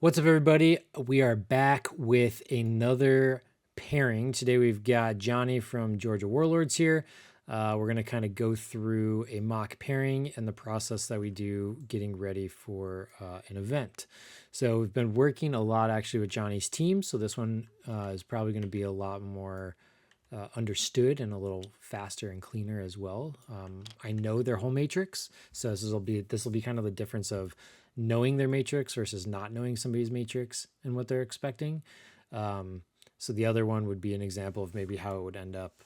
What's up, everybody? We are back with another pairing. Today we've got Johnny from Georgia Warlords here. We're going to kind of go through a mock pairing and the process that we do getting ready for an event. So we've been working a lot actually with Johnny's team. So this one is probably going to be a lot more understood and a little faster and cleaner as well. I know their whole matrix, so this will be kind of the difference of knowing their matrix versus not knowing somebody's matrix and what they're expecting. So the other one would be an example of maybe how it would end up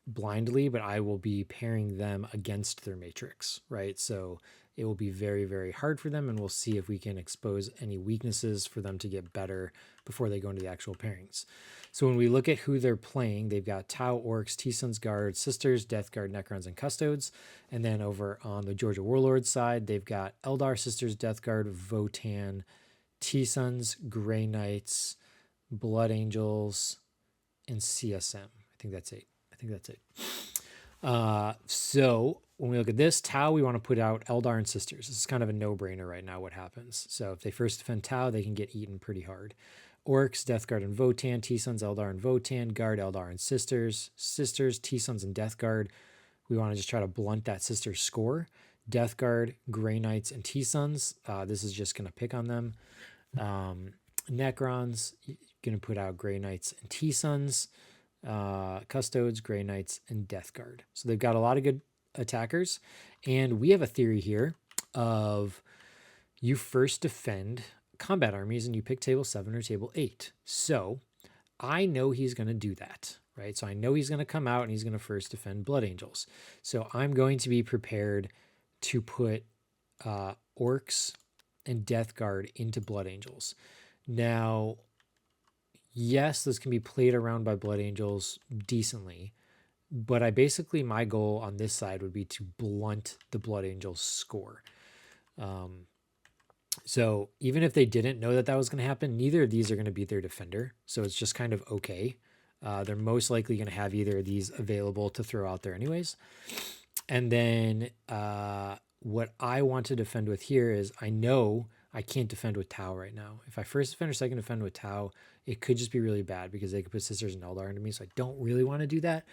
blindly, but I will be pairing them against their matrix, right? So it will be very, very hard for them, and we'll see if we can expose any weaknesses for them to get better before they go into the actual pairings. So when we look at who they're playing, they've got Tau, Orcs, T-Suns, Guards, Sisters, Death Guard, Necrons, and Custodes. And then over on the Georgia Warlords side, they've got Eldar, Sisters, Death Guard, Votann, T-Suns, Grey Knights, Blood Angels, and CSM. I think that's it. So when we look at this, Tau, we want to put out Eldar and Sisters. This is kind of a no-brainer right now what happens. So if they first defend Tau, they can get eaten pretty hard. Orcs, Death Guard, and Votann, T-Suns, Eldar, and Votann, Guard, Eldar, and Sisters, T-Suns, and Death Guard. We want to just try to blunt that Sisters score. Death Guard, Grey Knights, and T-Suns. This is just going to pick on them. Necrons, going to put out Grey Knights and T-Suns. Custodes, Grey Knights, and Death Guard. So they've got a lot of good attackers. And we have a theory here of you first defend combat armies and you pick table 7 or table 8. So I know he's going to do that, right? So I know he's going to come out and he's going to first defend Blood Angels. So I'm going to be prepared to put Orcs and Death Guard into Blood Angels. Now, yes, this can be played around by Blood Angels decently, but my goal on this side would be to blunt the Blood Angels score. So even if they didn't know that was going to happen, neither of these are going to beat their defender. So it's just kind of okay. They're most likely going to have either of these available to throw out there anyways. And then what I want to defend with here is I know I can't defend with Tau right now. If I first defend or second defend with Tau, it could just be really bad because they could put Sisters and Eldar into me. So I don't really want to do that.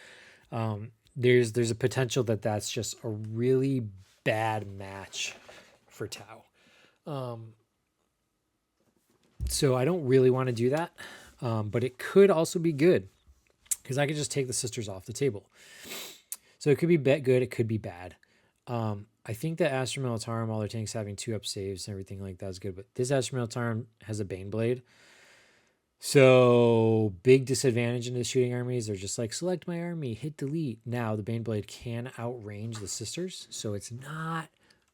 There's a potential that that's just a really bad match for Tau. So I don't really want to do that. But it could also be good because I could just take the Sisters off the table. So it could be good. It could be bad. I think that Astra Militarum, all their tanks having 2-up saves and everything like that is good. But this Astra Militarum has a Baneblade. So big disadvantage in the shooting armies. They're just like, select my army, hit delete. Now the Baneblade can outrange the Sisters. So it's not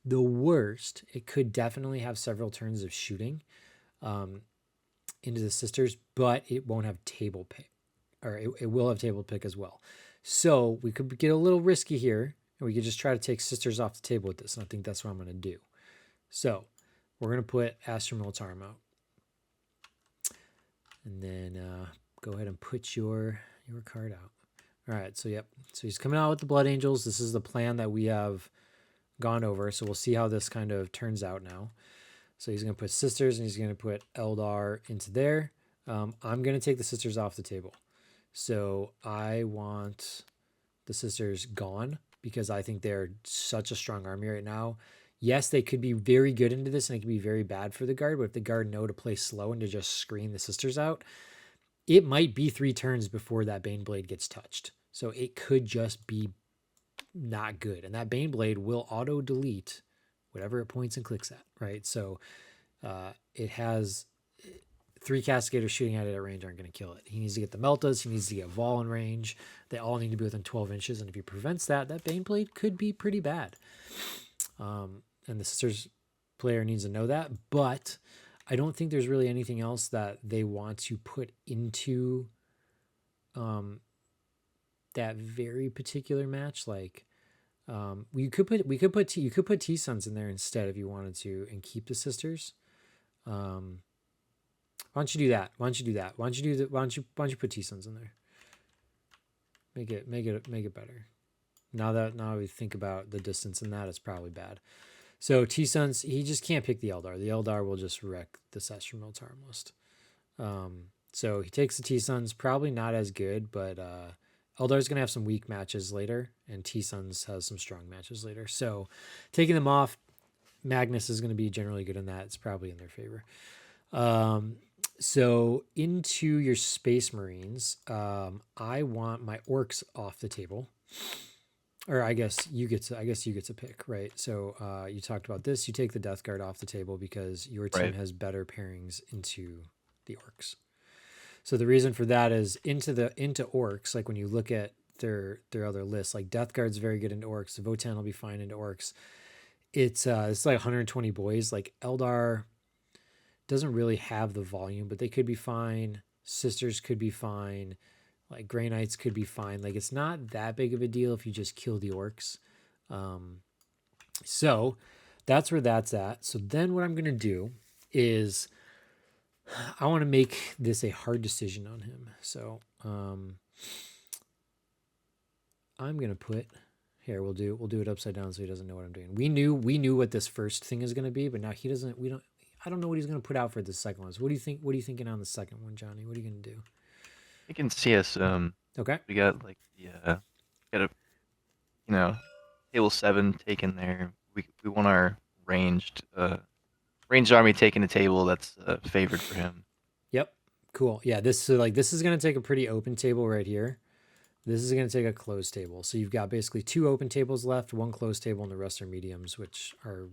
the worst. It could definitely have several turns of shooting into the Sisters, but it won't have table pick. Or it will have table pick as well. So we could get a little risky here. And we could just try to take Sisters off the table with this. And I think that's what I'm going to do. So we're going to put Astra Militarum out. And then go ahead and put your card out. All right, so yep. So he's coming out with the Blood Angels. This is the plan that we have gone over. So we'll see how this kind of turns out now. So he's going to put Sisters and he's going to put Eldar into there. I'm going to take the Sisters off the table. So I want the Sisters gone because I think they're such a strong army right now. Yes, they could be very good into this and it could be very bad for the Guard, but if the Guard know to play slow and to just screen the Sisters out, it might be 3 turns before that Baneblade gets touched. So it could just be not good. And that Baneblade will auto-delete whatever it points and clicks at, right? So it has 3 Castigators shooting at it at range aren't going to kill it. He needs to get the Meltas. He needs to get Vol in range. They all need to be within 12 inches. And if he prevents that, that Baneblade could be pretty bad. And the Sisters player needs to know that. But I don't think there's really anything else that they want to put into that very particular match. Like you could put T-Suns in there instead if you wanted to and keep the Sisters. Why don't you do that? Why don't you put T-Suns in there? Make it better. Now we think about the distance in that, it's probably bad. So T-Suns, he just can't pick the Eldar. The Eldar will just wreck the Sestrum Militarum list. So he takes the T-Suns, probably not as good, but Eldar's going to have some weak matches later, and T-Suns has some strong matches later. So taking them off, Magnus is going to be generally good in that. It's probably in their favor. So into your Space Marines, I want my Orcs off the table. Or I guess you get to pick, right? So you talked about this. You take the Death Guard off the table because your team has better pairings into the Orcs. So the reason for that is into Orcs, like when you look at their other lists, like Death Guard's very good into Orcs. The Votan will be fine into Orcs. It's like 120 boys. Like Eldar doesn't really have the volume, but they could be fine. Sisters could be fine. Like Grey Knights could be fine. Like it's not that big of a deal if you just kill the Orcs. So that's where that's at. So then what I'm going to do is I want to make this a hard decision on him. So I'm going to put here. We'll do it upside down so he doesn't know what I'm doing. We knew what this first thing is going to be, but now he doesn't. I don't know what he's going to put out for the second one. So what do you think? What are you thinking on the second one, Johnny? What are you going to do? You can see us. Okay. We got like got a table 7 taken there. We want our ranged army taking a table that's favored for him. Yep. Cool. Yeah. This is going to take a pretty open table right here. This is going to take a closed table. So you've got basically 2 open tables left, 1 closed table, and the rest are mediums, which are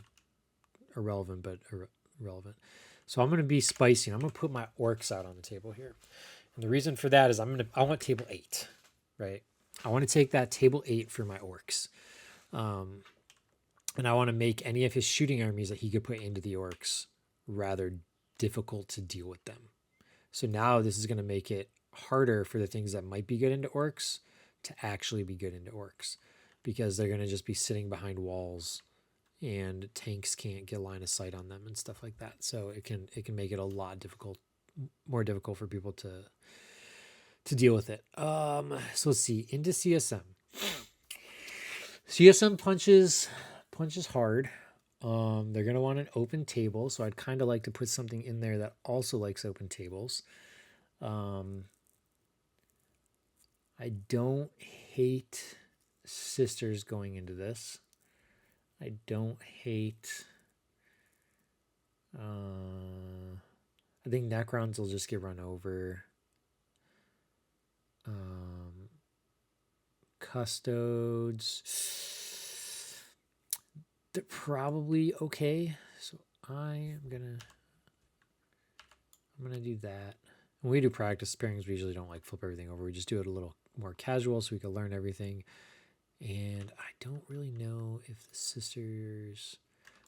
irrelevant, but irrelevant. So I'm going to be spicy. I'm going to put my Orcs out on the table here. And the reason for that is I want table 8, right? I want to take that table 8 for my Orcs. And I want to make any of his shooting armies that he could put into the Orcs rather difficult to deal with them. So now this is going to make it harder for the things that might be good into Orcs to actually be good into Orcs, because they're going to just be sitting behind walls and tanks can't get line of sight on them and stuff like that. So it can make it a lot more difficult for people to deal with it. So let's see, into CSM. CSM punches hard. They're gonna want an open table, so I'd kind of like to put something in there that also likes open tables. I don't hate sisters going into this. I don't hate. I think Necrons will just get run over. Custodes, they're probably okay. So I'm gonna do that. When we do practice pairings, we usually don't like flip everything over. We just do it a little more casual so we can learn everything. And I don't really know if the sisters.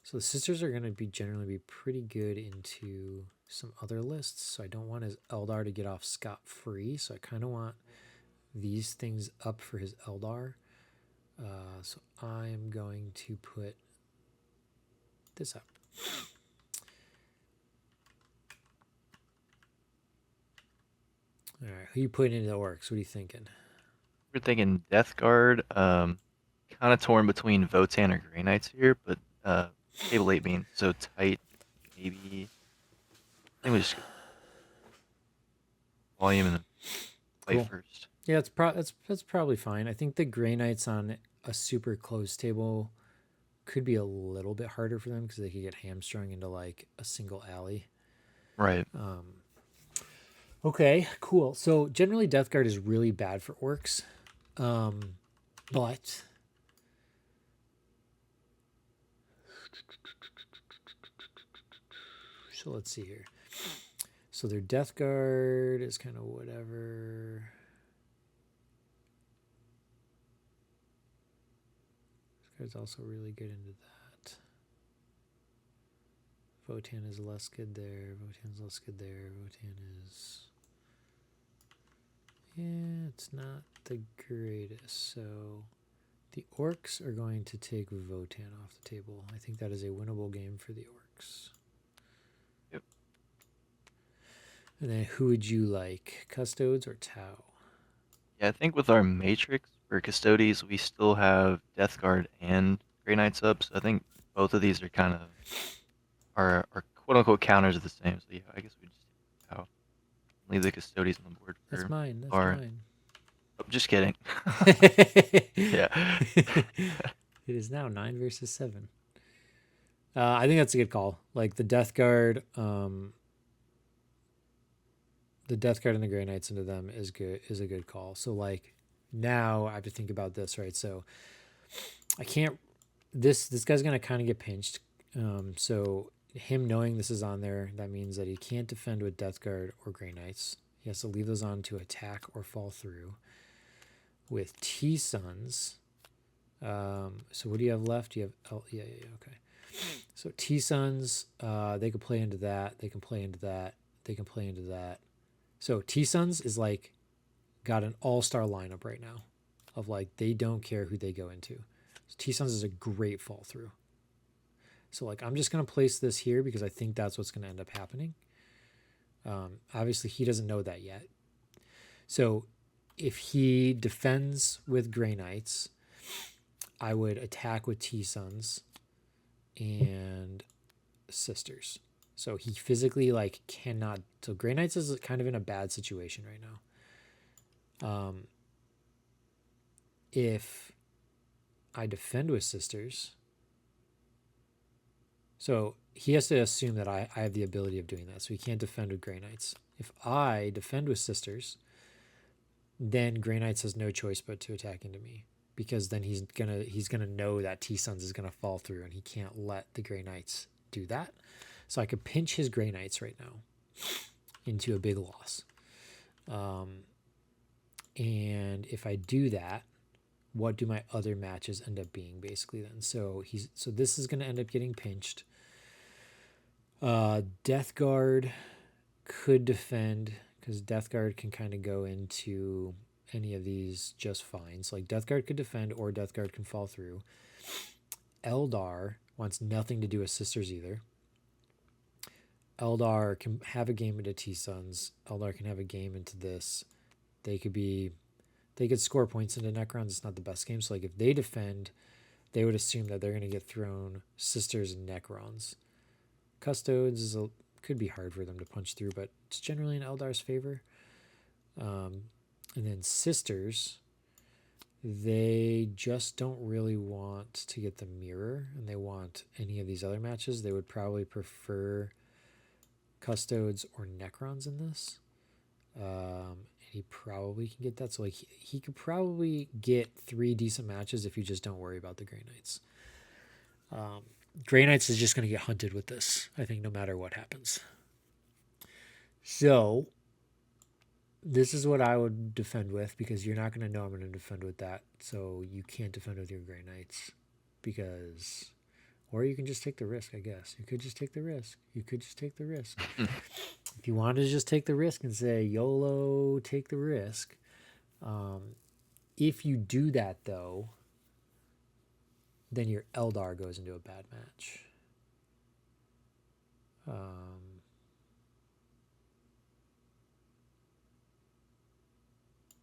So the sisters are going to generally be pretty good into some other lists. So I don't want his Eldar to get off scot-free. So I kind of want these things up for his Eldar. So I am going to put this up. All right, who you putting into the Orcs? What are you thinking? We're thinking Death Guard. Kind of torn between Votan or Grey Knights here, but table 8 being so tight, maybe I think we just go volume and fight first. Yeah, that's probably fine. I think the Grey Knights on a super close table could be a little bit harder for them because they could get hamstrung into like a single alley. Right. Okay, cool. So generally Death Guard is really bad for Orcs. But so let's see here. So their Death Guard is kind of whatever. This guy's also really good into that. Votan is less good there. Votan's less good there. Votan is... yeah, it's not the greatest. So the Orcs are going to take Votan off the table. I think that is a winnable game for the Orcs. Yep. And then who would you like? Custodes or Tau? Yeah, I think with our Matrix, for Custodes, we still have Death Guard and Grey Knights up, so I think both of these are kind of our quote unquote counters are the same. So yeah, I guess we just take out, leave the Custodes on the board That's for mine. That's our. mine. Oh, just kidding. Yeah. It is now 9 versus 7. I think that's a good call. Like the Death Guard, the Death Guard and the Grey Knights into them is a good call. So like now I have to think about this, right? So I can't. This guy's gonna kind of get pinched. So him knowing this is on there, that means that he can't defend with Death Guard or Grey Knights. He has to leave those on to attack or fall through. With T Sons, so what do you have left? You have yeah, okay. So T Sons, they could play into that. They can play into that. They can play into that. So T Sons is like got an all-star lineup right now of like they don't care who they go into. So T Sons is a great fall through. So like I'm just gonna place this here because I think that's what's gonna end up happening. Obviously he doesn't know that yet. So if he defends with Grey Knights, I would attack with T Sons and Sisters. So he physically like cannot. So Grey Knights is kind of in a bad situation right now. If I defend with Sisters, so he has to assume that I have the ability of doing that. So he can't defend with Grey Knights. If I defend with Sisters, then Grey Knights has no choice but to attack into me, because then he's gonna know that T Sons is gonna fall through, and he can't let the Grey Knights do that. So I could pinch his Grey Knights right now into a big loss. And if I do that, what do my other matches end up being basically then? So this is gonna end up getting pinched. Death Guard could defend because Death Guard can kind of go into any of these just fine. So like Death Guard could defend or Death Guard can fall through. Eldar wants nothing to do with Sisters either. Eldar can have a game into T Sons. Eldar can have a game into this. They could score points into Necrons. It's not the best game. So like if they defend, they would assume that they're going to get thrown Sisters and Necrons. Custodes could be hard for them to punch through, but it's generally in Eldar's favor. And then Sisters, they just don't really want to get the mirror, and they want any of these other matches. They would probably prefer Custodes or Necrons in this. And he probably can get that. So like he could probably get 3 decent matches if you just don't worry about the Grey Knights. Grey Knights is just going to get hunted with this, I think, no matter what happens. So this is what I would defend with, because you're not going to know I'm going to defend with that. So you can't defend with your Grey Knights because, or you can just take the risk, I guess. You could just take the risk. If you wanted to just take the risk and say, YOLO, take the risk. If you do that, though, then your Eldar goes into a bad match.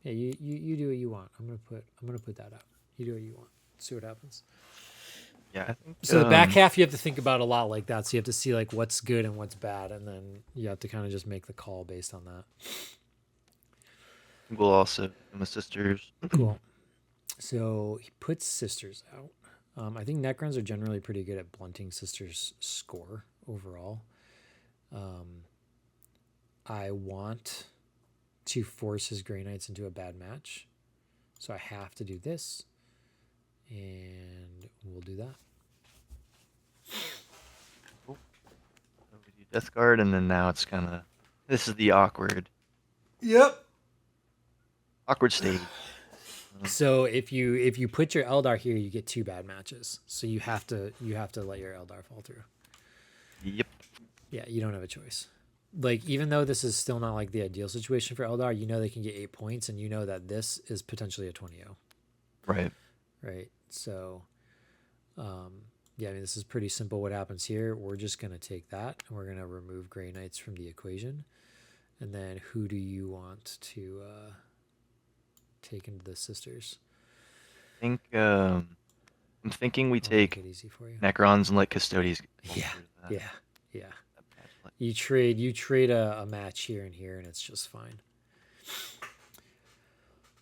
Yeah, you do what you want. I'm gonna put that out. You do what you want. See what happens. Yeah, I think So the back half you have to think about a lot like that. So you have to see like what's good and what's bad, and then you have to kind of just make the call based on that. we'll also do the Sisters. Cool. So he puts Sisters out. I think Necrons are generally pretty good at blunting Sisters' score overall. I want to force his Grey Knights into a bad match, so I have to do this, and we'll do that. Cool. So we do Death Guard, and then now it's kind of, this is the awkward stage. So if you put your Eldar here, you get 2 bad matches. So you have to let your Eldar fall through. Yep. Yeah, you don't have a choice. Like, even though this is still not like the ideal situation for Eldar, you know they can get 8 points, and you know that this is potentially a 20-0. Right. So, yeah, I mean, this is pretty simple. What happens here? We're just gonna take that, and we're gonna remove Grey Knights from the equation, and then who do you want to take into the Sisters? think I'm thinking we I'll make take it easy for you. Necrons and let Custodies Yeah, bolster that, yeah, yeah. that patch. You trade a match here and here, and it's just fine.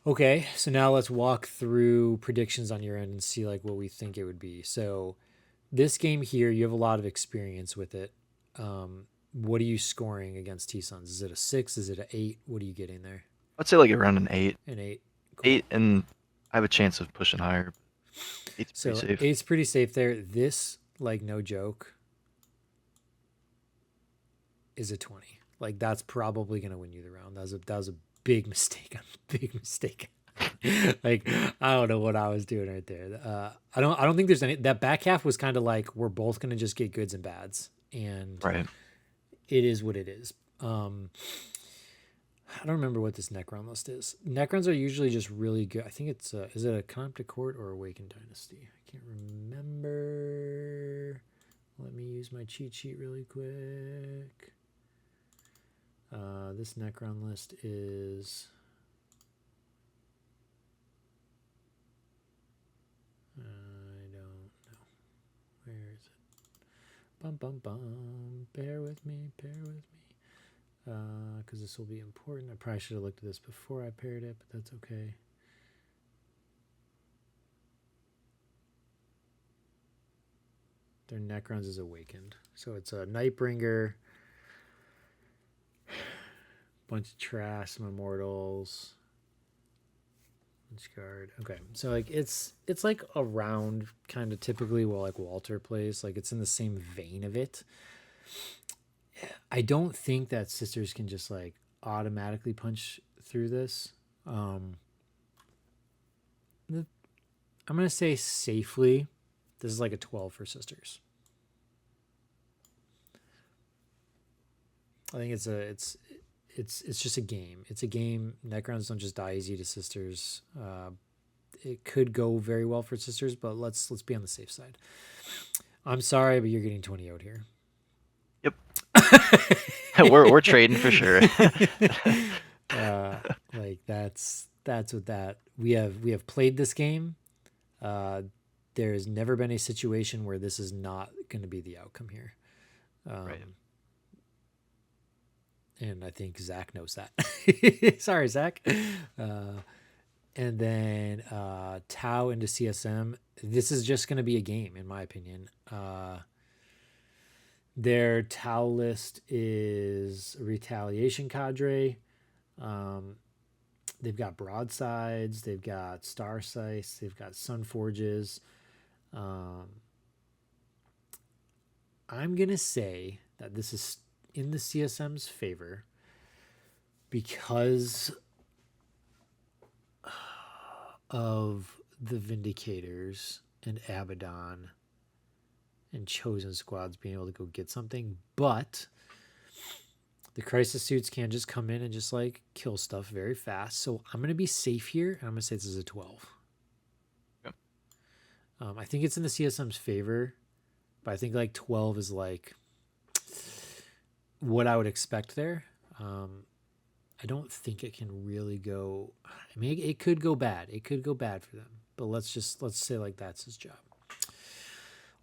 Okay, so now let's walk through predictions on your end and see like what we think it would be. So this game here, you have a lot of experience with it. What are you scoring against T-Suns? Is it a 6? Is it a 8? What are you getting there? I'd say like around an 8. An 8. Cool. 8, and I have a chance of pushing higher. 8's pretty So safe. 8's pretty safe there. This, like no joke, is a 20. Like that's probably gonna win you the round. That was a big mistake. A big mistake. Like I don't know what I was doing right there. I don't think there's any. That back half was kind of like we're both gonna just get goods and bads, and Right. it is what it is. I don't remember what this Necron list is. Necrons are usually just really good. I think it's is it a Conniptic Court or Awakened Dynasty? I can't remember. Let me use my cheat sheet really quick. This Necron list is. I don't know. Where is it? Bum bum bum. Bear with me. Bear with me. Because this will be important. I probably should have looked at this before I paired it, but that's okay. Their Necrons is Awakened. So it's a Nightbringer, bunch of trash, some Immortals, card. Okay, so like it's like around kind of typically what like Walter plays. Like it's in the same vein of it. I don't think that Sisters can just like automatically punch through this. I'm gonna say safely, this is like a 12 for Sisters. I think it's just a game. It's a game. Necrons don't just die easy to Sisters. It could go very well for Sisters, but let's be on the safe side. I'm sorry, but you're getting 20 out here. Yep. we're trading for sure. Like that's what that we have played this game. There has never been a situation where this is not going to be the outcome here. Right. And I think Zach knows that. Sorry, Zach. And then Tau into CSM. This is just going to be a game, in my opinion. Their Tau list is Retaliation Cadre. They've got broadsides. They've got star sights. They've got sun forges. I'm going to say that this is in the CSM's favor because of the Vindicators and Abaddon and Chosen Squads being able to go get something, but the Crisis Suits can just come in and just like kill stuff very fast. So I'm going to be safe here, and I'm going to say this is a 12. Yep. I think it's in the CSM's favor, but I think like 12 is like what I would expect there. I don't think it can really go. I mean, it could go bad. It could go bad for them. But let's say like that's his job.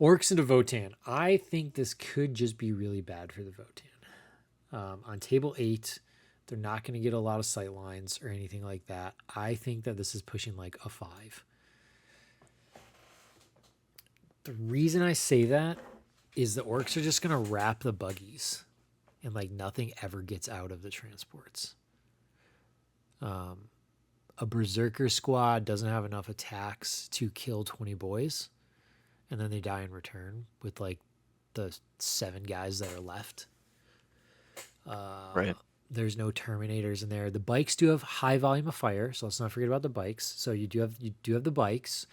Orcs into Votan. I think this could just be really bad for the Votan. On table 8, they're not going to get a lot of sight lines or anything like that. I think that this is pushing like a 5. The reason I say that is the Orcs are just going to wrap the buggies and like nothing ever gets out of the transports. A Berserker squad doesn't have enough attacks to kill 20 boys, and then they die in return with like the 7 guys that are left. Right. There's no Terminators in there. The bikes do have high volume of fire, so let's not forget about the bikes. So you do have the bikes.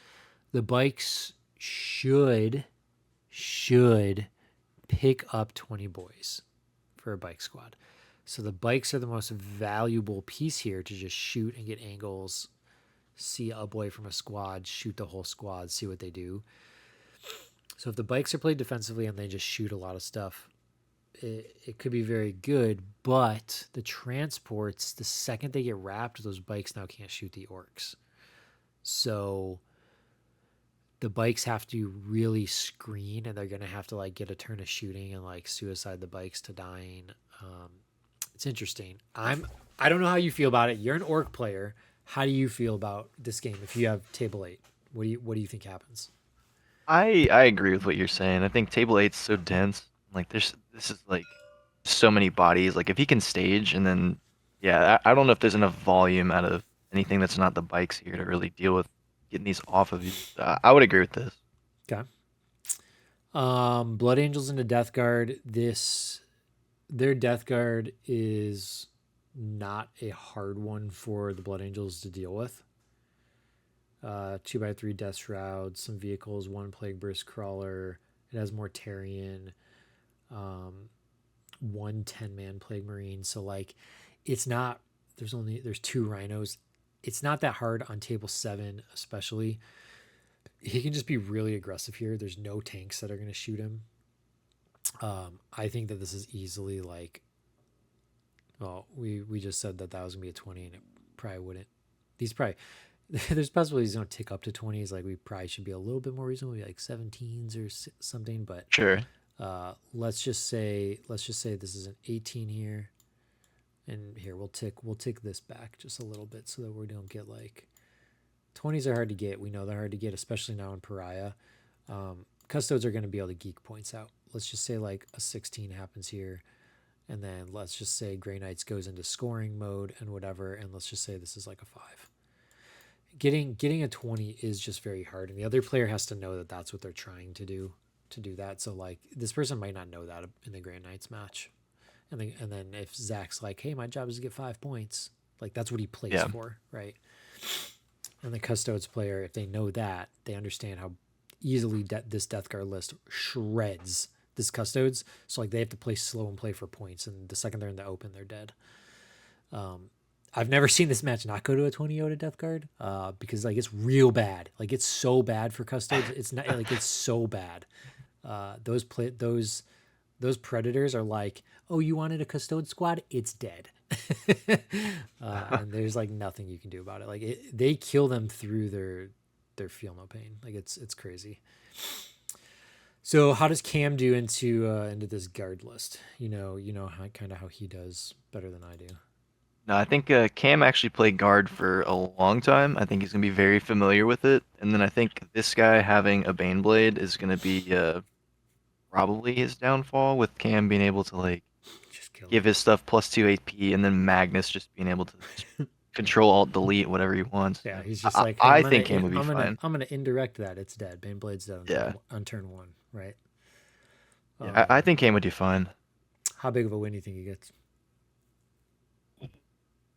The bikes should pick up 20 boys for a bike squad. So the bikes are the most valuable piece here to just shoot and get angles, see a boy from a squad, shoot the whole squad, see what they do. So if the bikes are played defensively and they just shoot a lot of stuff, it could be very good. But the transports, the second they get wrapped, those bikes now can't shoot the orcs. So the bikes have to really screen, and they're gonna have to like get a turn of shooting and like suicide the bikes to dying. It's interesting. I don't know how you feel about it. You're an orc player. How do you feel about this game if you have table 8? What do you think happens? I agree with what you're saying. I think table eight's so dense. Like this is like so many bodies. Like if he can stage and then yeah, I don't know if there's enough volume out of anything that's not the bikes here to really deal with getting these off of you. So I would agree with this. Okay. Blood Angels into Death Guard. Their Death Guard is not a hard one for the Blood Angels to deal with. 2x3 Death Shroud, some vehicles, one Plague Burst Crawler. It has Mortarion, one 10-man Plague Marine. So like, it's not. There's 2 Rhinos. It's not that hard on table 7, especially. He can just be really aggressive here. There's no tanks that are going to shoot him. I think that this is easily like. Well, we just said that was gonna be a 20, and it probably wouldn't. These probably there's possibilities don't tick up to 20s. Like we probably should be a little bit more reasonable, like 17s or something. But Sure. let's just say this is an 18 here, and here we'll tick this back just a little bit so that we don't get like 20s are hard to get. We know they're hard to get, especially now in Pariah. Custodes are going to be able to geek points out. Let's just say like a 16 happens here. And then let's just say Grey Knights goes into scoring mode and whatever. And let's just say this is like a 5. Getting a 20 is just very hard. And the other player has to know that that's what they're trying to do that. So like this person might not know that in the Grey Knights match. And then if Zach's like, hey, my job is to get 5 points. Like that's what he plays for, right? And the Custodes player, if they know that, they understand how easily this Death Guard list shreds this Custodes. So like they have to play slow and play for points, and the second they're in the open, they're dead. I've never seen this match not go to a 20 to Death Guard because like it's real bad. Like it's so bad for Custodes. It's not like it's so bad. Those Predators are like, oh, you wanted a Custode squad? It's dead. And there's like nothing you can do about it. Like they kill them through their feel no pain. Like it's crazy. So how does Cam do into this guard list? You know how he does better than I do. No, I think Cam actually played guard for a long time. I think he's gonna be very familiar with it. And then I think this guy having a Baneblade is gonna be probably his downfall, with Cam being able to like Just kill give him. his stuff +2 AP, and then Magnus just being able to control alt delete whatever he wants. Yeah, So he's just like, hey, I think Cam would be fine. I'm gonna indirect that. It's dead. Baneblade's dead Yeah, on turn 1, right? yeah, I think Cam would do fine. How big of a win do you think he gets?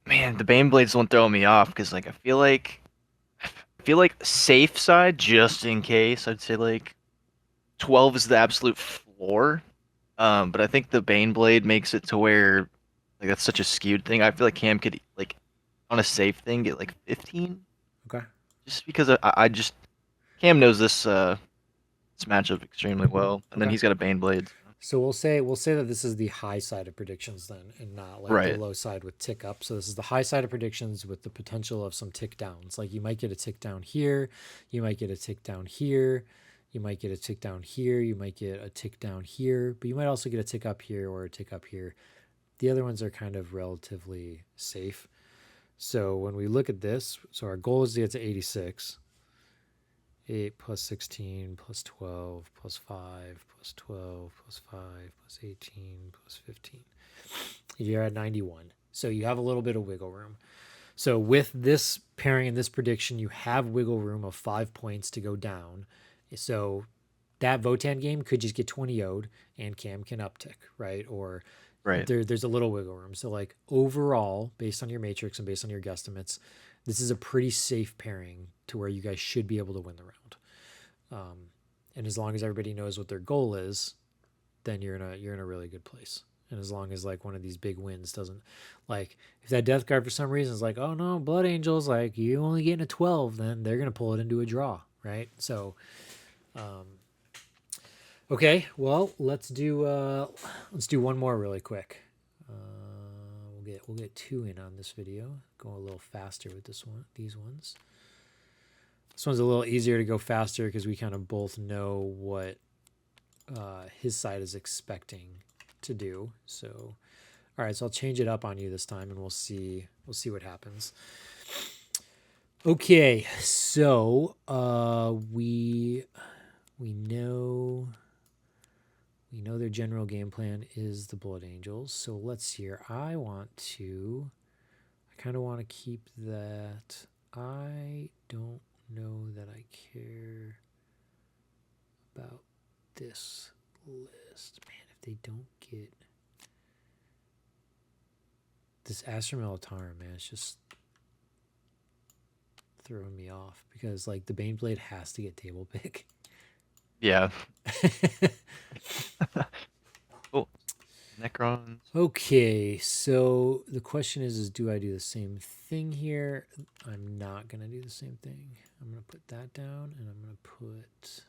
Man, the Baneblades won't throw me off because like I feel like safe side just in case. I'd say like 12 is the absolute floor. But I think the Baneblade makes it to where like that's such a skewed thing. I feel like Cam could like on a safe thing get like 15 Okay. just because I just Cam knows this matchup extremely well, and then Okay. he's got a Baneblade. So. So we'll say that this is the high side of predictions then, and not like the Right. low side with tick up. So this is the high side of predictions with the potential of some tick downs. Like you might get a tick down here, you might get a tick down here, you might get a tick down here, you might get a tick down here, but you might also get a tick up here or a tick up here. The other ones are kind of relatively safe. So when we look at this, so our goal is to get to 86. 8 plus 16 plus 12 plus 5 plus 12 plus 5 plus 18 plus 15. You're at 91. So you have a little bit of wiggle room. So with this pairing and this prediction, you have wiggle room of 5 points to go down. So that Votan game could just get 20 0'd and Cam can uptick, right? Or Right. there's a little wiggle room. So like overall, based on your matrix and based on your guesstimates, this is a pretty safe pairing to where you guys should be able to win the round. And as long as everybody knows what their goal is, then you're in a really good place. And as long as like one of these big wins doesn't, like if that Death Guard for some reason is like, oh no, Blood Angels, like you only getting a 12, then they're gonna pull it into a draw, right? So okay, well let's do one more really quick. We'll get 2 in on this video. Go a little faster with these ones. This one's a little easier to go faster because we kind of both know what his side is expecting to do. So, all right, so I'll change it up on you this time, and we'll see what happens. Okay, so we know their general game plan is the Blood Angels. So let's see here. I kind of want to keep that. I don't know that I care about this list. Man, if they don't get this Astra Militarum, man, it's just throwing me off because like the Baneblade has to get table pick. Yeah. Cool. Necrons. Okay, so the question is do I do the same thing here? I'm not gonna do the same thing. I'm gonna put that down, and I'm gonna put.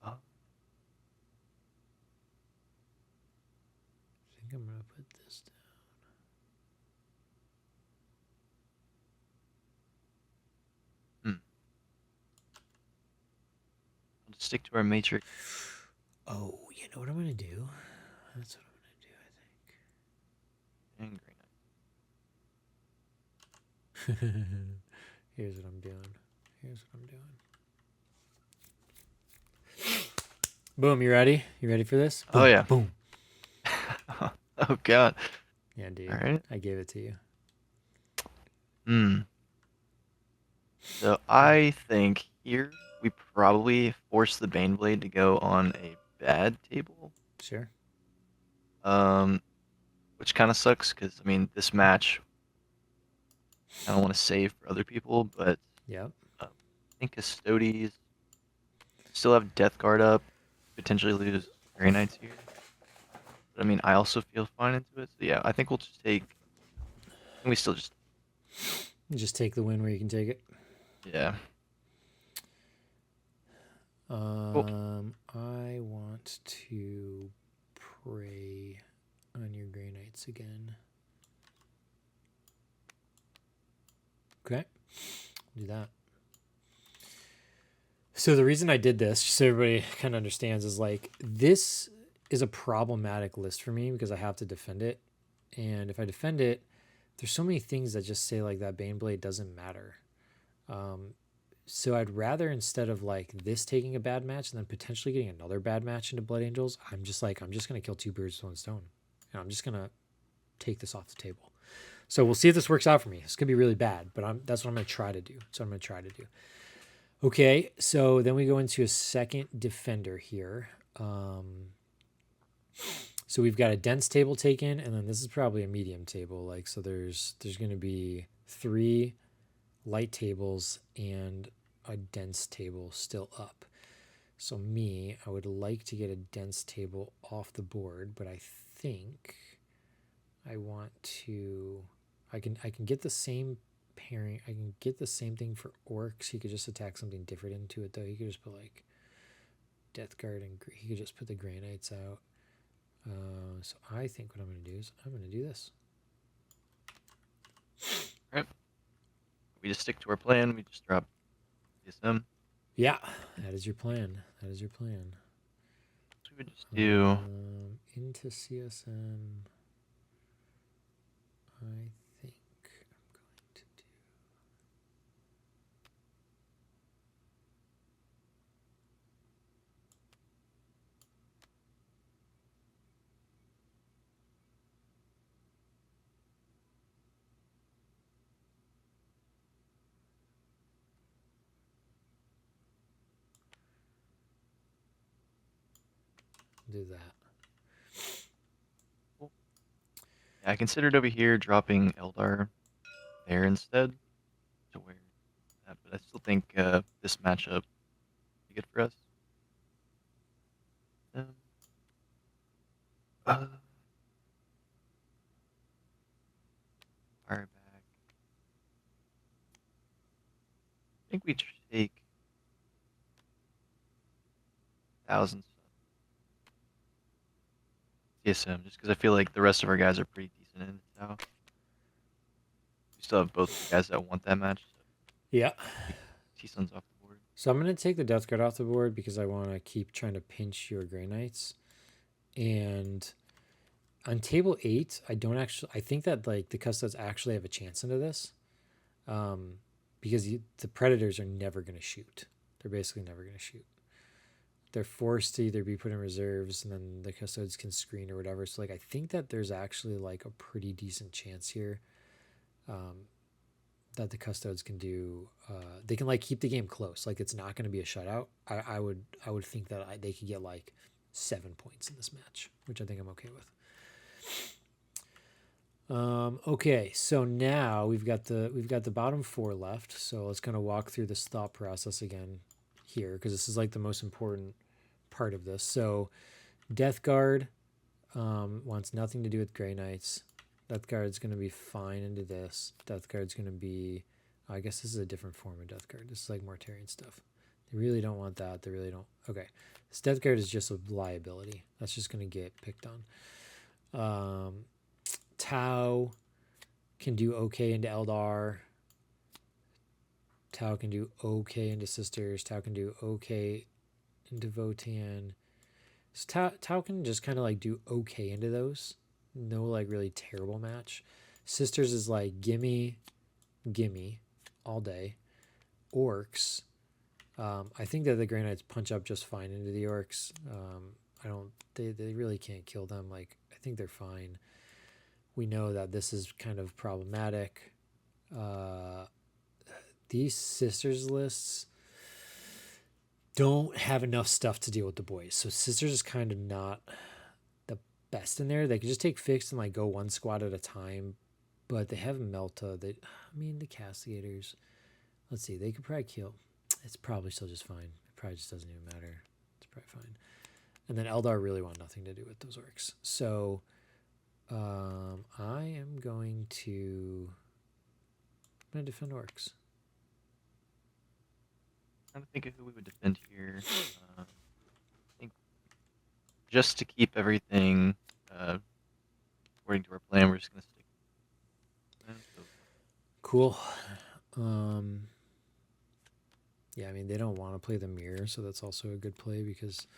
Oh. I think I'm gonna put this down. I'll just stick to our matrix. Oh, you know what I'm gonna do? That's what I'm gonna do, And Grey I think. Here's what I'm doing. Boom, you ready? You ready for this? Boom, Oh, yeah. Boom. Oh, God. Yeah, dude. All right. I gave it to you. So I think here we probably force the Baneblade to go on a bad table. Sure. Which kind of sucks because, I mean, this match I don't want to save for other people, but Yep. I think Custodes still have Death Guard up, potentially lose Grey Knights here. But I mean, I also feel fine into it. So yeah, I think we'll just take. And we still just. You just take the win where you can take it. Yeah. Cool. I want to prey on your Grey Knights again. Okay, do that. So the reason I did this, just so everybody kind of understands, is like this is a problematic list for me because I have to defend it, and if I defend it, there's so many things that just say like that Baneblade doesn't matter. So I'd rather instead of like this taking a bad match and then potentially getting another bad match into Blood Angels, I'm just gonna kill two birds with one stone, and I'm just gonna take this off the table. So we'll see if this works out for me. It's gonna be really bad, but that's what I'm gonna try to do. Okay, so then we go into a second defender here. So we've got a dense table taken, and then this is probably a medium table. Like so, there's going to be 3 light tables and a dense table still up. So I would like to get a dense table off the board, but I think I want to. I can get the same pairing. I can get the same thing for orcs. He could just attack something different into it, though. He could just put like Death Guard, and he could just put the Grey Knights out. So I think what I'm going to do is I'm going to do this. All right. We just stick to our plan. We just drop CSM. Yeah, that is your plan. So we would just do into CSM. I think I'm going to do that. cool. Yeah, I considered over here dropping Eldar there instead to where that, but I still think this matchup is good for us. Fire back. I think we take 1,000 CSM just because I feel like the rest of our guys are pretty decent in it now. still have both of the guys that want that match. So Yeah. take T-Sun's off the board. So I'm going to take the Death Guard off the board because I want to keep trying to pinch your Grey Knights. And on table 8, I think that like the Custodes actually have a chance into this. Because the Predators are never going to shoot. They're basically never going to shoot. They're forced to either be put in reserves and then the Custodes can screen or whatever. So like I think that there's actually like a pretty decent chance here that the Custodes can do. They can like keep the game close. Like it's not going to be a shutout. I would think that they could get like 7 points in this match, which I think I'm okay with. Okay, so now we've got the bottom 4 left. So let's kind of walk through this thought process again here because this is like the most important part of this. So Death Guard wants nothing to do with Grey Knights. Death Guard's going to be fine into this. Death Guard's going to be, I guess this is a different form of Death Guard. This is like Mortarian stuff. They really don't want that. They really don't. Okay, this Death Guard is just a liability. That's just going to get picked on. Tau can do okay into Eldar. Tau can do okay into Sisters. Tau can do okay into Votan. So Tau can just kind of like do okay into those. No like really terrible match. Sisters is like gimme all day. Orcs. I think that the Grey Knights punch up just fine into the Orcs. They really can't kill them. Like I think they're fine. We know that this is kind of problematic. These Sisters lists don't have enough stuff to deal with the boys. So Sisters is kind of not the best in there. They can just take fixed and like go one squad at a time. But they have Melta. The Castigators. Let's see. They could probably kill. It's probably still just fine. It probably just doesn't even matter. It's probably fine. And then Eldar really want nothing to do with those orcs. So I am going to defend orcs. I'm trying to think of who we would defend here. I think just to keep everything according to our plan, we're just going to stick. So. Cool. Yeah, they don't want to play the mirror, so that's also a good play because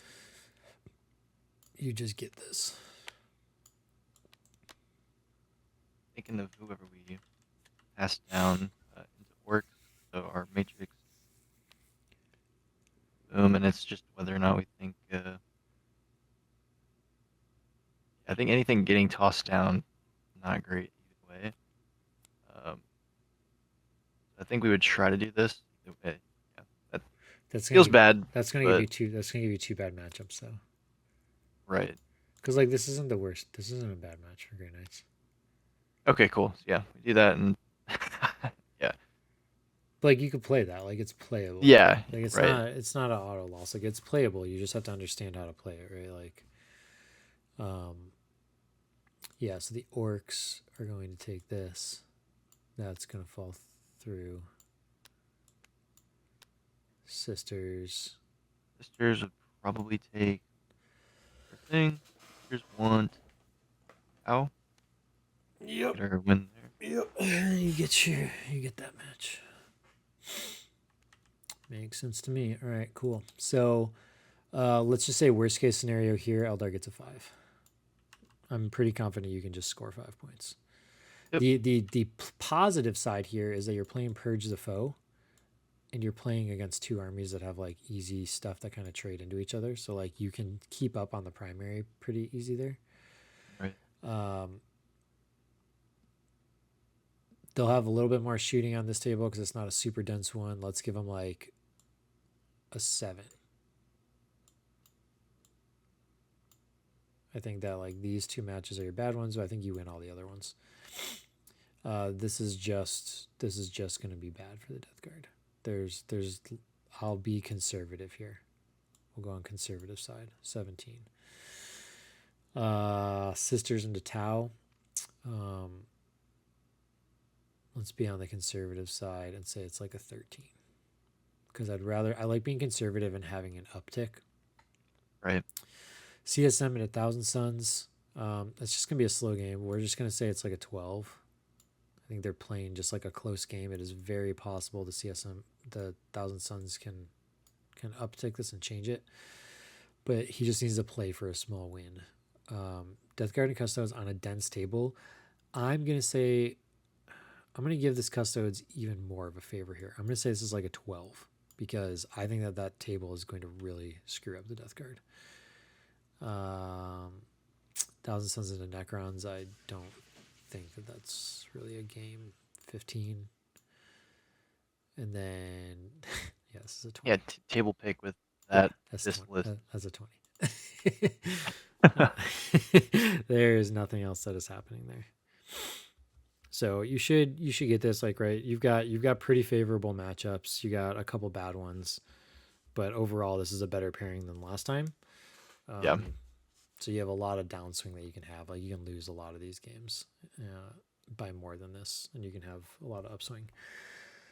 you just get this. Thinking of whoever we pass down into orcs, so our matrix. Boom, and it's just whether or not we think. I think anything getting tossed down, not great either way. I think we would try to do this. Yeah, that feels bad. That's gonna give you two. That's gonna give you 2 bad matchups though. Right. Because like this isn't the worst. This isn't a bad match for Grey Knights. Okay, cool. Yeah, we do that, and yeah. Like you could play that. Like it's playable. Yeah. Like it's right. It's not an auto loss. Like it's playable. You just have to understand how to play it, right? Like, yeah. So the orcs are going to take this. That's gonna fall through. Sisters would probably take everything. Sisters want Ow. Yep. Get our win there. Yep. You get that match. Makes sense to me. All right, cool. So let's just say worst case scenario here, Eldar gets a 5. I'm pretty confident you can just score 5 points. Yep. The positive side here is that you're playing Purge the Foe, and you're playing against 2 armies that have like easy stuff that kind of trade into each other. So like you can keep up on the primary pretty easy there. Right. They'll have a little bit more shooting on this table because it's not a super dense one. Let's give them like a 7. I think that like these 2 matches are your bad ones, but I think you win all the other ones. This is just going to be bad for the Death Guard. I'll be conservative here. We'll go on conservative side. 17. Sisters into Tau. Let's be on the conservative side and say it's like a 13. Because I like being conservative and having an uptick. Right. CSM at 1,000 Suns. It's just going to be a slow game. We're just going to say it's like a 12. I think they're playing just like a close game. It is very possible the CSM, the Thousand Suns can uptick this and change it, but he just needs to play for a small win. Death Guard and Custodes on a dense table. I'm gonna say, I'm gonna give this Custodes even more of a favor here. I'm gonna say this is like a 12 because I think that that table is going to really screw up the Death Guard. Thousand Suns into Necrons. I don't think that that's really a game. 15, and then yeah, this is a 20. Yeah, table pick with that. That's this 20. list. That's a 20. There is nothing else that is happening there. So you should get this, like, right. You've got pretty favorable matchups. You got a couple bad ones, but overall this is a better pairing than last time. Yeah. So you have a lot of downswing that you can have. Like you can lose a lot of these games by more than this, and you can have a lot of upswing.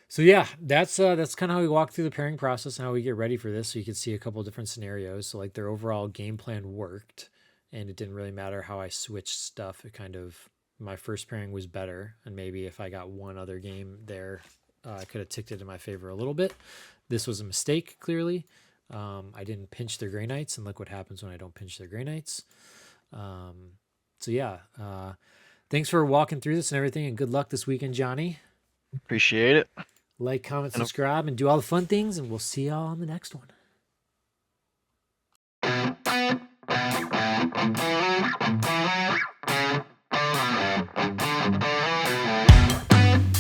So yeah, that's kind of how we walk through the pairing process and how we get ready for this. So you can see a couple of different scenarios. So like their overall game plan worked, and it didn't really matter how I switched stuff. It kind of, my first pairing was better, and maybe if I got one other game there, I could have ticked it in my favor a little bit. This was a mistake, clearly. I didn't pinch their Grey Knights, and look what happens when I don't pinch their Grey Knights. So yeah, thanks for walking through this and everything, and good luck this weekend, Johnny. Appreciate it. Like, comment, subscribe, and do all the fun things, and we'll see y'all on the next one.